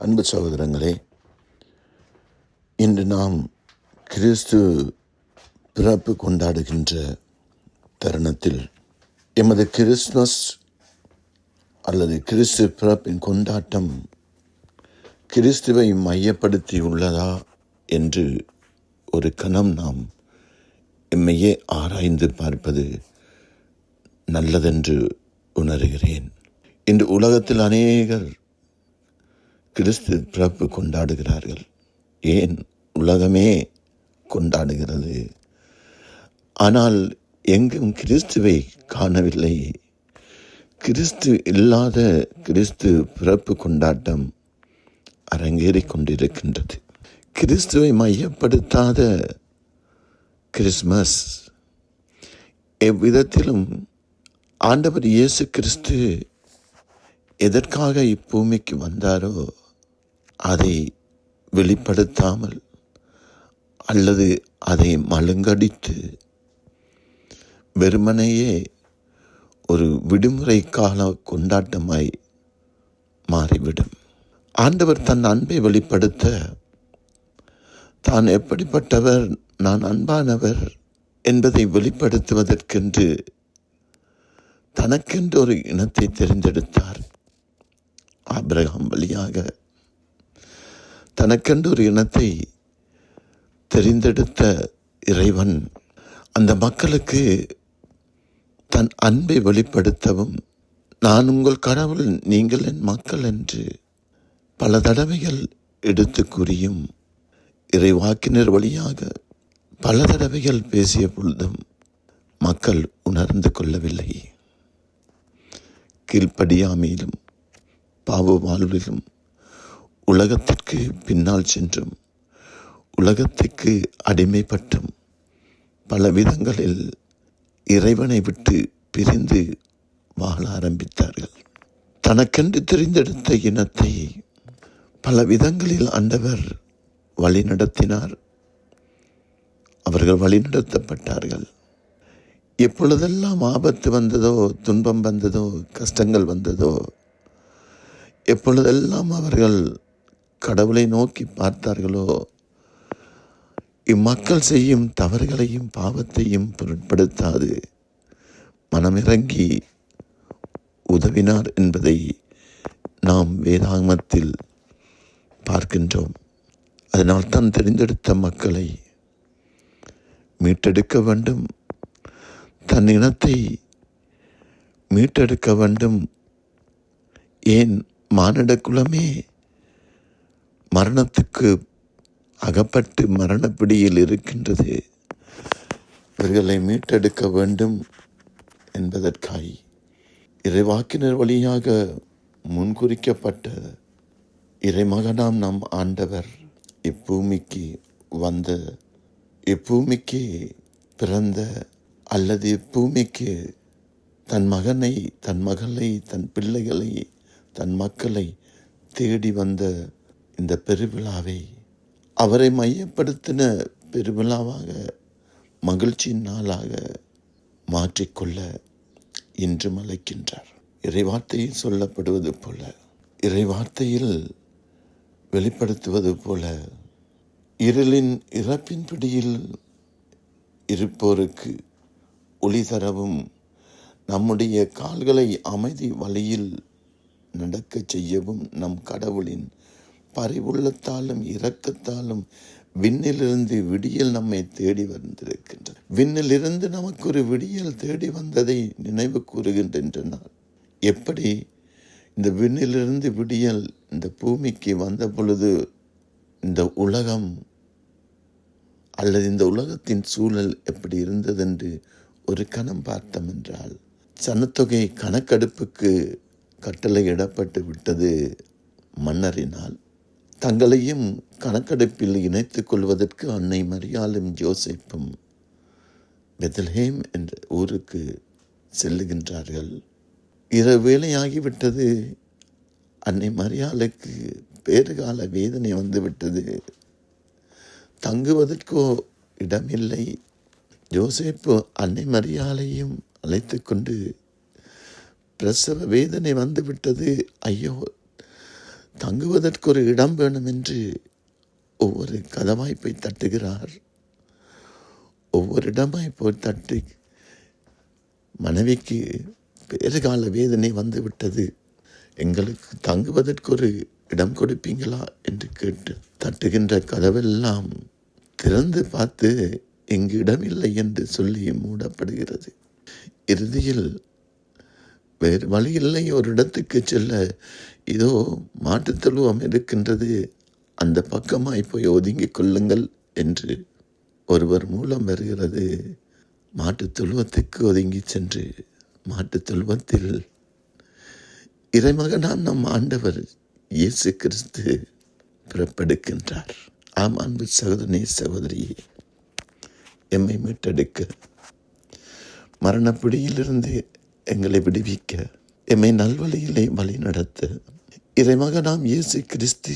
அன்பு சகோதரங்களே, இன்று நாம் கிறிஸ்து பிறப்பு கொண்டாடுகின்ற தருணத்தில் எமது கிறிஸ்துமஸ் அல்லது கிறிஸ்து பிறப்பின் கொண்டாட்டம் கிறிஸ்துவை மையப்படுத்தி உள்ளதா என்று ஒரு கணம் நாம் எம்மையே ஆராய்ந்து பார்ப்பது நல்லதென்று உணர்கிறேன். இன்று உலகத்தில் அநேகர் கிறிஸ்து பிறப்பு கொண்டாடுகிறார்கள். ஏன் உலகமே கொண்டாடுகிறது. ஆனால் எங்கும் கிறிஸ்துவை காணவில்லை. கிறிஸ்து இல்லாத கிறிஸ்து பிறப்பு கொண்டாட்டம் அரங்கேறிக் கொண்டிருக்கின்றது. கிறிஸ்துவை மையப்படுத்தாத கிறிஸ்மஸ் எவ்விதத்திலும் ஆண்டவர் இயேசு கிறிஸ்து எதற்காக இப்பூமிக்கு வந்தாரோ அதை வெளிப்படுத்தாமல் அல்லது அதை மழுங்கடித்து வெறுமனையே ஒரு விடுமுறை கால கொண்டாட்டமாய் மாறிவிடும். ஆண்டவர் தன் அன்பை வெளிப்படுத்த தான் எப்படிப்பட்டவர், நான் அன்பானவர் என்பதை வெளிப்படுத்துவதற்கென்று தனக்கென்று ஒரு இனத்தை தெரிந்தெடுத்தார். ஆபிரகாம் வழியாக தனக்கென்று ஒரு இனத்தை தெரிந்தெடுத்த இறைவன் அந்த மக்களுக்கு தன் அன்பை வெளிப்படுத்தவும், நான் உங்கள் கடவுள், நீங்கள் என் மக்கள் என்று பல தடவைகள் எடுத்து கூறியும் இறைவாக்கினர் வழியாக பல தடவைகள் பேசிய பொழுதும் மக்கள் உணர்ந்து கொள்ளவில்லை. கீழ்ப்படியாமையிலும் பாவ வாழ்விலும் உலகத்திற்கு பின்னால் சென்றும் உலகத்திற்கு அடிமைப்பட்டும் பல விதங்களில் இறைவனை விட்டு பிரிந்து வாழ ஆரம்பித்தார்கள். தனக்கென்று தெரிந்தெடுத்த இனத்தை பல விதங்களில் ஆண்டவர் வழிநடத்தினார். அவர்கள் வழிநடத்தப்பட்டார்கள். எப்பொழுதெல்லாம் ஆபத்து வந்ததோ, துன்பம் வந்ததோ, கஷ்டங்கள் வந்ததோ, எப்பொழுதெல்லாம் அவர்கள் கடவுளை நோக்கி பார்த்தார்களோ, இம்மக்கள் செய்யும் தவறுகளையும் பாவத்தையும் பொருட்படுத்தாது மனமிறங்கி உதவினார் என்பதை நாம் வேதாகமத்தில் பார்க்கின்றோம். அதனால் தான் தெரிந்தெடுத்த மக்களை மீட்டெடுக்க வேண்டும், தன் இனத்தை மீட்டெடுக்க வேண்டும். ஏன் மானிட குலமே மரணத்துக்கு அகப்பட்டு மரணப்பிடியில் இருக்கின்றது. இவர்களை மீட்டெடுக்க வேண்டும் என்பதற்காய் இறைவாக்கினர் வழியாக முன்குறிக்கப்பட்ட இறைமகனாம் நம் ஆண்டவர் இப்பூமிக்கு வந்த, இப்பூமிக்கு பிறந்த அல்லது இப்பூமிக்கு தன் மகனை, தன் மகளை, தன் பிள்ளைகளை, தன் மக்களை தேடி வந்த இந்த பெருவிழாவை அவரை மையப்படுத்தின பெருவிழாவாக, மகிழ்ச்சியின் நாளாக மாற்றிக்கொள்ள இன்றும் அழைக்கின்றார். இறைவார்த்தையில் சொல்லப்படுவது போல, இறைவார்த்தையில் வெளிப்படுத்துவது போல, இருளின் இறப்பின் பிடியில் இருப்போருக்கு ஒளி தரவும், நம்முடைய கால்களை அமைதி வழியில் நடக்கச் செய்யவும் நம் கடவுளின் பரிவுள்ளத்தாலும் இரக்கத்தாலும் விண்ணிலிருந்து விடியல் நம்மை தேடி வந்திருக்கின்றது. விண்ணிலிருந்து நமக்கு ஒரு விடியல் தேடி வந்ததை நினைவு கூறுகின்றன. எப்படி இந்த விண்ணிலிருந்து விடியல் இந்த பூமிக்கு வந்த பொழுது இந்த உலகம் அல்லது இந்த உலகத்தின் சூழல் எப்படி இருந்ததென்று ஒரு கணம் பார்த்தோம் என்றால், சனத்தொகை கணக்கெடுப்புக்கு கட்டளையிடப்பட்டு விட்டது மன்னரினால். தங்களையும் கணக்கெடுப்பில் இணைத்துக் கொள்வதற்கு அன்னை மரியாளும் யோசேப்பும் பெத்லஹேம் என்ற ஊருக்கு செல்லுகின்றார்கள். இரவு வேளையாகிவிட்டது. அன்னை மரியாளுக்கு பேறுகால வேதனை வந்துவிட்டது. தங்குவதற்கோ இடமில்லை. யோசேப்பு அன்னை மரியாளையும் அழைத்து கொண்டு பிரசவ வேதனை வந்துவிட்டது. ஐயோ, தங்குவதற்கு ஒரு இடம் வேணும் என்று ஒவ்வொரு கதவாய் போய் தட்டுகிறார். ஒவ்வொரு இடமாய் போய் தட்டி மனைவிக்கு பேறுகால வேதனை வந்து விட்டது, எங்களுக்கு தங்குவதற்கு ஒரு இடம் கொடுப்பீங்களா என்று கேட்டு தட்டுகின்ற கதவெல்லாம் திறந்து பார்த்து இங்கு இடமில்லை என்று சொல்லி மூடப்படுகிறது. இறுதியில் வேறு வழி இல்லை, ஒரு இடத்துக்கு செல்ல இதோ மாட்டுத் தொழுவம் இருக்கின்றது, அந்த பக்கமாய் போய் ஒதுங்கிக் கொள்ளுங்கள் என்று ஒருவர் மூலம் வருகிறது. மாட்டுத் தொழுவத்துக்கு ஒதுங்கி சென்று மாட்டுத் தொழுவத்தில் இறைமகனாம் நம் ஆண்டவர் இயேசு கிறிஸ்து பிறப்பெடுக்கின்றார். ஆம் அன்பு சகோதரனே சகோதரியே, எம்மை மீட்டெடுக்க, மரணப்பிடியிலிருந்து எங்களை விடுவிக்க, எம்மை நல்வழியிலே வழி நடத்த இறைமகனாம் இயேசு கிறிஸ்து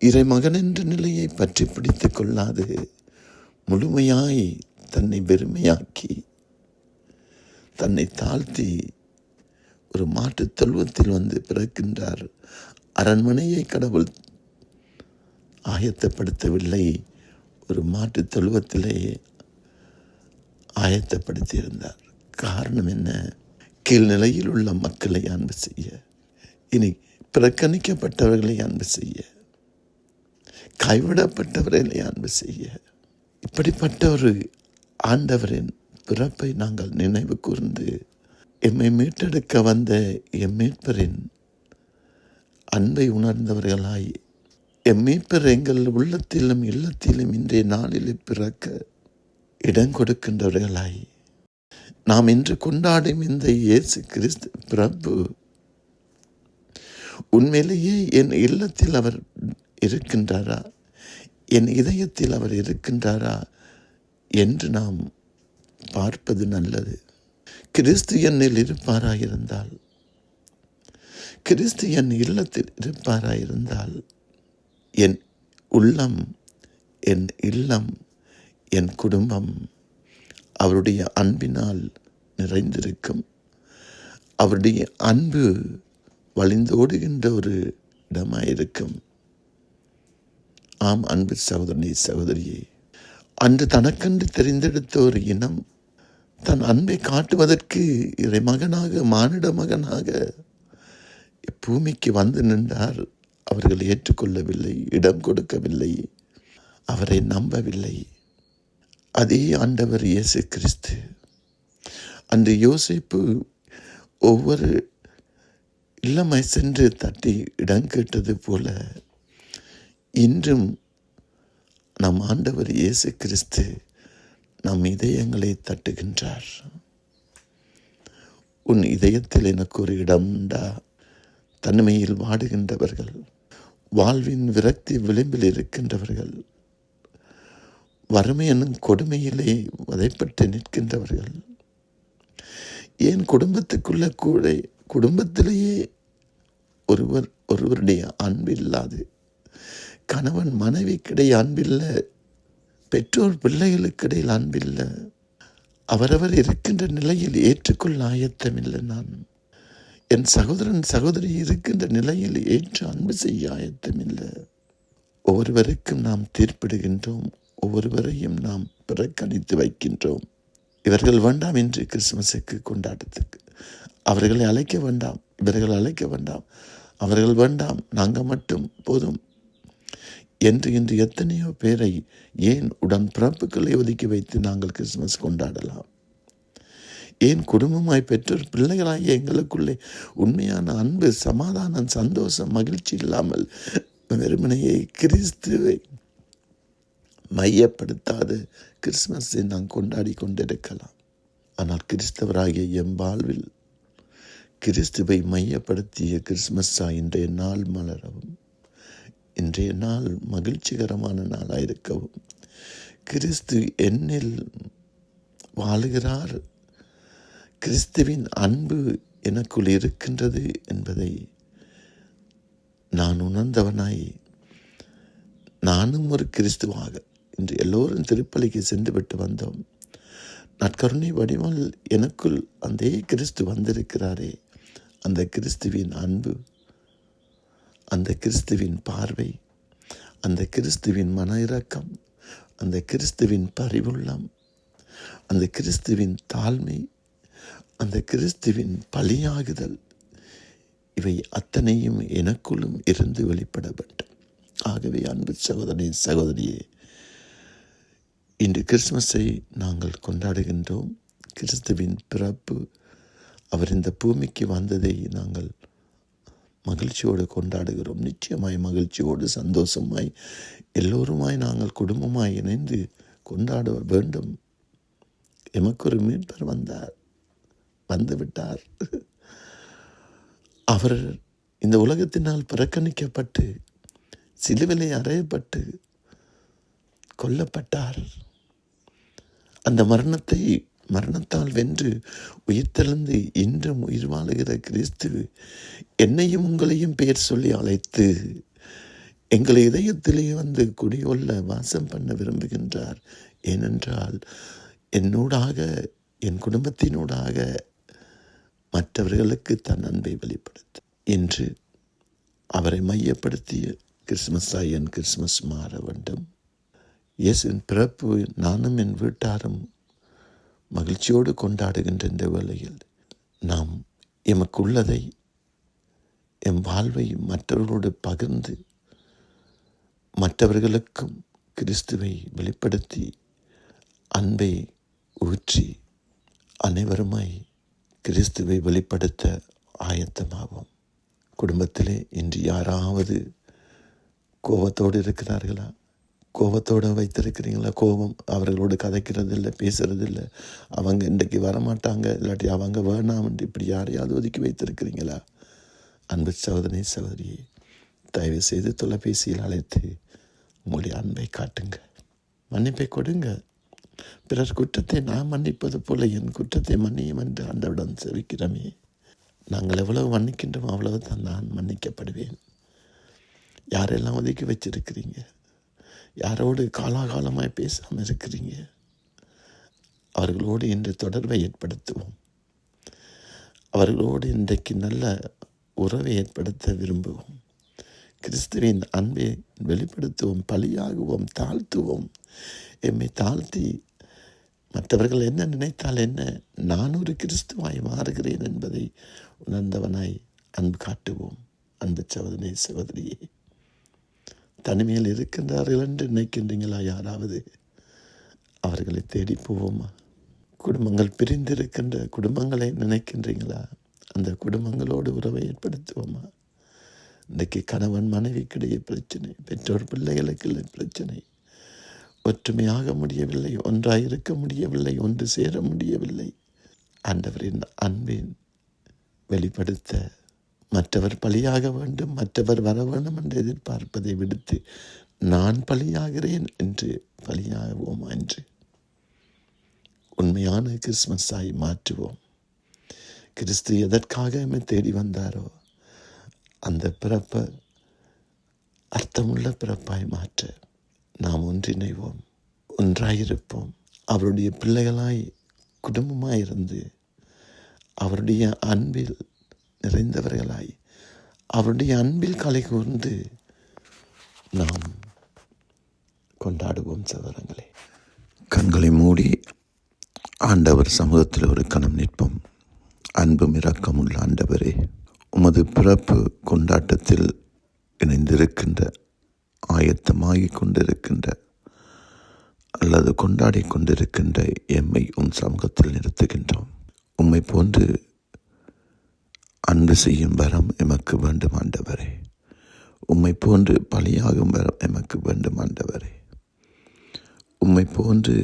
இறைமகன் என்ற நிலையை பற்றி பிடித்து கொள்ளாது முழுமையாய் தன்னை வெறுமையாக்கி தன்னை தாழ்த்தி ஒரு மாட்டுத் தொழுவத்தில் வந்து பிறக்கின்றார். அரண்மனையை கடவுள் ஆயத்தப்படுத்தவில்லை, ஒரு மாட்டுத் தொழுவத்திலே ஆயத்தப்படுத்தியிருந்தார். காரணம் என்ன? கீழ்நிலையில் உள்ள மக்களை அன்பு செய்ய, இனி புறக்கணிக்கப்பட்டவர்களை அன்பு செய்ய, கைவிடப்பட்டவர்களை அன்பு செய்ய. இப்படிப்பட்ட ஒரு ஆண்டவரின் பிறப்பை நாங்கள் நினைவு கூர்ந்து எம்மை மீட்டெடுக்க வந்த எம் மீட்பரின் அன்பை உணர்ந்தவர்களாய், எம் மீட்பர் எங்கள் உள்ளத்திலும் இல்லத்திலும் இன்றைய நாளில் பிறக்க இடம் கொடுக்கின்றவர்களாய், நாம் இன்று கொண்டாடும் இந்த இயேசு கிறிஸ்து பிறப்பு உண்மையிலேயே என் இல்லத்தில் அவர் இருக்கின்றாரா, என் இதயத்தில் அவர் இருக்கின்றாரா என்று நாம் பார்ப்பது நல்லது. கிறிஸ்து என்னில் இருப்பாராயிருந்தால், கிறிஸ்து என் இல்லத்தில் இருப்பாராயிருந்தால், என் உள்ளம், என் இல்லம், என் குடும்பம் அவருடைய அன்பினால் நிறைந்திருக்கும். அவருடைய அன்பு வழிந்தோடுகின்ற ஒரு இடமாயிருக்கும். ஆம் அன்பு சகோதரனே சகோதரியே, அன்று தனக்கென்று தெரிந்தெடுத்த ஒரு இனம் தன் அன்பை காட்டுவதற்கு இறைமகனாக, மானிட மகனாக பூமிக்கு வந்து நின்றார். அவர்கள் ஏற்றுக்கொள்ளவில்லை, இடம் கொடுக்கவில்லை, அவரை நம்பவில்லை. அதே ஆண்டவர் இயேசு கிறிஸ்து அன்று யோசேப்பு ஒவ்வொரு இல்லமாய் சென்று தட்டி இடம் கேட்டது போல இன்றும் நம் ஆண்டவர் இயேசு கிறிஸ்து நம் இதயங்களை தட்டுகின்றார். உன் இதயத்தில் எனக்கு ஒரு இடம் உண்டா? தனிமையில் வாடுகின்றவர்கள், வாழ்வின் விரக்தி விளிம்பில் இருக்கின்றவர்கள், வறுமை என்னும் கொடுமையிலே வதைப்பட்டு நிற்கின்றவர்கள், ஏன் குடும்பத்துக்குள்ள கூட குடும்பத்திலேயே ஒருவருடைய அன்பு இல்லாது, கணவன் மனைவிக்கிடையே அன்பில்லை, பெற்றோர் பிள்ளைகளுக்கிடையில் அன்பில்லை, அவரவர் இருக்கின்ற நிலையில் ஏற்றுக்கொள்ள ஆயத்தமில்லை. நான் என் சகோதரன் சகோதரி இருக்கின்ற நிலையில் ஏற்று அன்பு செய்ய ஆயத்தமில்லை. ஒவ்வொருவருக்கும் நாம் தீர்ப்பிடுகின்றோம், ஒவ்வொருவரையும் நாம் புறக்கணித்து வைக்கின்றோம். இவர்கள் வேண்டாம் என்று கிறிஸ்துமஸுக்கு கொண்டாட்டத்துக்கு, அவர்களை அழைக்க வேண்டாம், இவர்கள் அழைக்க வேண்டாம், அவர்கள் வேண்டாம், நாங்கள் மட்டும் போதும் என்று இன்று எத்தனையோ பேரை ஏன் உடன் பிறப்புகளை ஒதுக்கி வைத்து நாங்கள் கிறிஸ்துமஸ் கொண்டாடலாம்? ஏன் குடும்பமாய் பெற்றோர் பிள்ளைகளாகிய எங்களுக்குள்ளே உண்மையான அன்பு, சமாதானம், சந்தோஷம், மகிழ்ச்சி இல்லாமல் வெறுமனையை கிறிஸ்துவை மையப்படுத்தாது கிறிஸ்துமஸை நாம் கொண்டாடி கொண்டிருக்கலாம். ஆனால் கிறிஸ்தவராகிய எம் வாழ்வில் கிறிஸ்துவை மையப்படுத்திய கிறிஸ்துமஸா இன்றைய நாள் மலரவும், இன்றைய நாள் மகிழ்ச்சிகரமான நாளாயிருக்கவும், கிறிஸ்து என்னில் வாழுகிறார், கிறிஸ்துவின் அன்பு எனக்குள் இருக்கின்றது என்பதை நான் உணர்ந்தவனாய், நானும் ஒரு கிறிஸ்துவாக இன்று எல்லோரும் திருப்பலிக்கு சென்று விட்டு வந்தோம். நற்கருணை வடிவால் எனக்குள் அந்த கிறிஸ்து வந்திருக்கிறாரே, அந்த கிறிஸ்துவின் அன்பு, அந்த கிறிஸ்துவின் பார்வை, அந்த கிறிஸ்துவின் மன இரக்கம், அந்த கிறிஸ்துவின் பரிவுள்ளம், அந்த கிறிஸ்துவின் தாழ்மை, அந்த கிறிஸ்துவின் பலியாகுதல், இவை அத்தனையும் எனக்குள்ளும் இருந்து வெளிப்பட வேண்டும். ஆகவே அன்பு சகோதரனே, சகோதரியே, இன்று கிறிஸ்துமஸை நாங்கள் கொண்டாடுகின்றோம். கிறிஸ்துவின் பிறப்பு, அவர் இந்த பூமிக்கு வந்ததை நாங்கள் மகிழ்ச்சியோடு கொண்டாடுகிறோம். நிச்சயமாய் மகிழ்ச்சியோடு சந்தோஷமாய் எல்லோருமாய் நாங்கள் குடும்பமாய் இணைந்து கொண்டாட வேண்டும். எமக்கு ஒரு மீட்பர் வந்துவிட்டார். அவர் இந்த உலகத்தினால் புறக்கணிக்கப்பட்டு சிலுவிலே அறையப்பட்டு கொல்லப்பட்டார். அந்த மரணத்தால் வென்று உயிர்த்தெழுந்து இன்றும் உயிர் வாழுகிற கிறிஸ்து என்னையும் உங்களையும் பெயர் சொல்லி அழைத்து எங்களை இதயத்திலே வந்து குடிகொள்ள வாசம் பண்ண விரும்புகின்றார். ஏனென்றால் என்னூடாக, என் குடும்பத்தினூடாக மற்றவர்களுக்கு தன் அன்பை வெளிப்படுத்த என்று அவரை மையப்படுத்திய கிறிஸ்துமஸாய் என் கிறிஸ்துமஸ் மாற வேண்டும். இயேசுவின் பிறப்பு நானும் என் வீட்டாரும் மகிழ்ச்சியோடு கொண்டாடுகின்ற இந்த வேளையில் நாம் எமக்குள்ளதை, எம் வாழ்வை மற்றவர்களோடு பகிர்ந்து மற்றவர்களுக்கும் கிறிஸ்துவை வெளிப்படுத்தி அன்பை ஊற்றி அனைவருமாய் கிறிஸ்துவை வெளிப்படுத்த ஆயத்தமாவோம். குடும்பத்திலே இன்று யாராவது கோபத்தோடு இருக்கிறார்களா? கோபத்தோடு வைத்திருக்கிறீங்களா? கோபம், அவர்களோடு கதைக்கிறதில்லை, பேசுறதில்லை, அவங்க இன்றைக்கு வரமாட்டாங்க, இல்லாட்டி அவங்க வேணாம்னு இப்படி யாரையாவது ஒதுக்கி வைத்திருக்கிறீங்களா? அன்பு சகோதரனே, சகோதரியே, தயவு செய்து தொலைபேசியில் அழைத்து உங்களுடைய அன்பை காட்டுங்க, மன்னிப்பை கொடுங்க. பிறர் குற்றத்தை நான் மன்னிப்பது போல என் குற்றத்தை மன்னியும் என்று ஆண்டவரிடம் செவிக்கிறோமே. நாங்கள் எவ்வளவு மன்னிக்கின்றோம் அவ்வளவு தான் நான் மன்னிக்கப்படுவேன். யாரெல்லாம் ஒதுக்கி வச்சிருக்கிறீங்க? யாரோடு காலாகாலமாய் பேசாமல் இருக்கிறீங்க? அவர்களோடு இன்று தொடர்பை ஏற்படுத்துவோம். அவர்களோடு இன்றைக்கு நல்ல உறவை ஏற்படுத்த விரும்புவோம். கிறிஸ்துவின் அன்பை வெளிப்படுத்துவோம், பலியாகுவோம், தாழ்த்துவோம். எம்மை தாழ்த்தி மற்றவர்கள் என்ன நினைத்தால் என்ன, நான் ஒரு கிறிஸ்துவாய் மாறுகிறேன் என்பதை உணர்ந்தவனாய் அன்பு காட்டுவோம். அன்பு சகோதரனே, சகோதரியே, தனிமையில் இருக்கின்றார்கள் என்று நினைக்கின்றீங்களா? யாராவது அவர்களை தேடி போவோமா? குடும்பங்கள் பிரிந்திருக்கின்ற குடும்பங்களை நினைக்கின்றீங்களா? அந்த குடும்பங்களோடு உறவை ஏற்படுத்துவோமா? இன்றைக்கு கணவன் மனைவிக்கிடையே பிரச்சனை, பெற்றோர் பிள்ளைகளுக்கு பிரச்சனை, ஒற்றுமையாக முடியவில்லை, ஒன்றாயிருக்க முடியவில்லை, ஒன்று சேர முடியவில்லை. ஆண்டவரின் அன்பின் வெளிப்படுத்த மற்றவர் பலியாக வேண்டும், மற்றவர் வர வேண்டும் என்று எதிர்பார்ப்பதை விடுத்து நான் பலியாகிறேன் என்று பலியாகுவோம் என்று உண்மையான கிறிஸ்துமஸாய் மாற்றுவோம். கிறிஸ்து எதற்காக நம்மை தேடி வந்தாரோ அந்த பிறப்பை அர்த்தமுள்ள பிறப்பாய் மாற்ற நாம் ஒன்றிணைவோம், ஒன்றாயிருப்போம். அவருடைய பிள்ளைகளாய் குடும்பமாயிருந்து அவருடைய அன்பில் நிறைந்தவர்களாய் அவருடைய அன்பில் கலை கூர்ந்து நாம் கொண்டாடுவோம். சகோதரங்களே, கண்களை மூடி ஆண்டவர் சமூகத்தில் ஒரு கணம் நிற்போம். அன்பும் இரக்கமுள்ள ஆண்டவரே, உமது பிறப்பு கொண்டாட்டத்தில் இணைந்திருக்கின்ற, ஆயத்தமாகிக் கொண்டிருக்கின்ற அல்லது கொண்டாடி கொண்டிருக்கின்ற எம்மை உம் சமூகத்தில் நிறுத்துகின்றோம். உம்மை போன்று அன்பு செய்யும் வரம் எமக்கு வேண்டும் ஆண்டவரே. உம்மை போன்று பலியாகும் வரம் எமக்கு வேண்டும் ஆண்டவரே. உம்மை போன்று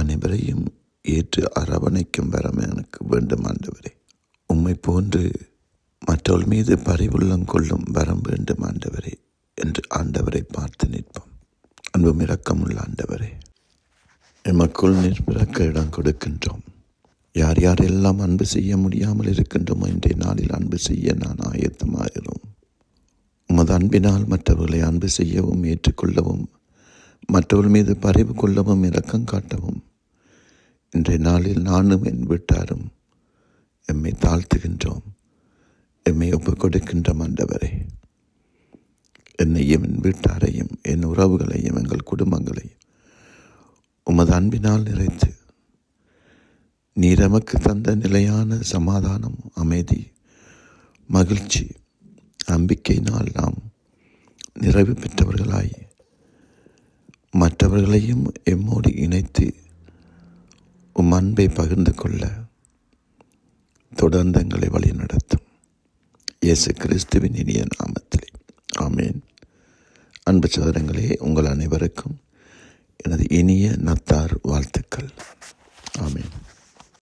அனைவரையும் ஏற்று அரவணைக்கும் வரம் எனக்கு வேண்டும் ஆண்டவரே. உம்மை போன்று மற்றவர்கள் மீது பரிவுள்ளம் கொள்ளும் வரம் வேண்டும் ஆண்டவரே என்று ஆண்டவரை பார்த்து நிற்போம். அன்பும் இரக்கமுள்ள ஆண்டவரே, எமக்குள் நிற்பிறக்க இடம் கொடுக்கின்றோம். யார் யாரெல்லாம் அன்பு செய்ய முடியாமல் இருக்கின்றோமோ இன்றைய நாளில் அன்பு செய்ய நான் ஆயத்தமாகிறோம். உமது அன்பினால் மற்றவர்களை அன்பு செய்யவும், ஏற்றுக்கொள்ளவும், மற்றவர்கள் மீது பரிவு கொள்ளவும், இரக்கம் காட்டவும் இன்றைய நாளில் நானும் என் வீட்டாரும் எம்மை தாழ்த்துகின்றோம், எம்மை ஒப்புக் கொடுக்கின்றோம் ஆண்டவரே. என்னையும் என் வீட்டாரையும் என் உறவுகளையும் எங்கள் குடும்பங்களையும் உமது அன்பினால் நிறைத்து நீர் எமக்கு தந்த நிலையான சமாதானம், அமைதி, மகிழ்ச்சி, நம்பிக்கையினால் நாம் நிறைவு பெற்றவர்களாய் மற்றவர்களையும் எம்மோடு இணைத்து உம் அன்பை பகிர்ந்து கொள்ள தொடர்ந்து எங்களை வழி நடத்தும். இயேசு கிறிஸ்துவின் இனிய நாமத்திலே ஆமேன். அன்பு சகோதரங்களே, உங்கள் அனைவருக்கும் எனது இனிய நத்தார் வாழ்த்துக்கள். ஆமேன்.